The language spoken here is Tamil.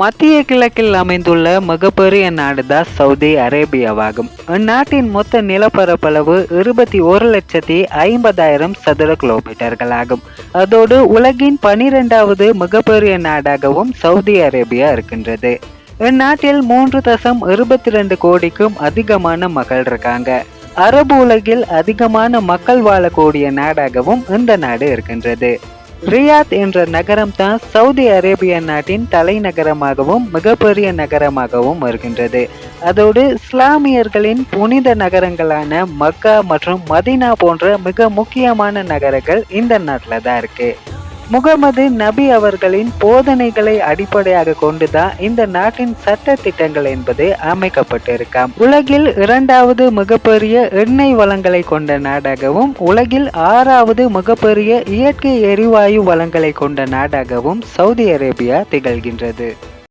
மத்திய கிழக்கில் அமைந்துள்ள மிகப்பெரிய நாடுதான் சவுதி அரேபியாவாகும். அந்நாட்டின் மொத்த நிலப்பரப்பளவு 21,50,000 சதுர கிலோமீட்டர்கள் ஆகும். அதோடு உலகின் 12வது மிகப்பெரிய நாடாகவும் சவுதி அரேபியா இருக்கின்றது. இந்நாட்டில் 3.22 கோடிக்கும் அதிகமான மக்கள் இருக்காங்க. அரபு உலகில் அதிகமான மக்கள் வாழக்கூடிய நாடாகவும் இந்த நாடு இருக்கின்றது. ரியாத் என்ற நகரம் தான் சவுதி அரேபிய நாட்டின் தலைநகரமாகவும் மிகப்பெரிய நகரமாகவும் வருகின்றது. அதோடு இஸ்லாமியர்களின் புனித நகரங்களான மக்கா மற்றும் மதீனா போன்ற மிக முக்கியமான நகரங்கள் இந்த நாட்டில் தான் இருக்கு. முகமது நபி அவர்களின் போதனைகளை அடிப்படையாக கொண்டுதான் இந்த நாட்டின் சட்ட திட்டங்கள் என்பது அமைக்கப்பட்டிருக்காம். உலகில் 2வது மிகப்பெரிய எண்ணெய் வளங்களை கொண்ட நாடாகவும் உலகில் 6வது மிகப்பெரிய இயற்கை எரிவாயு வளங்களை கொண்ட நாடாகவும் சவுதி அரேபியா திகழ்கின்றது.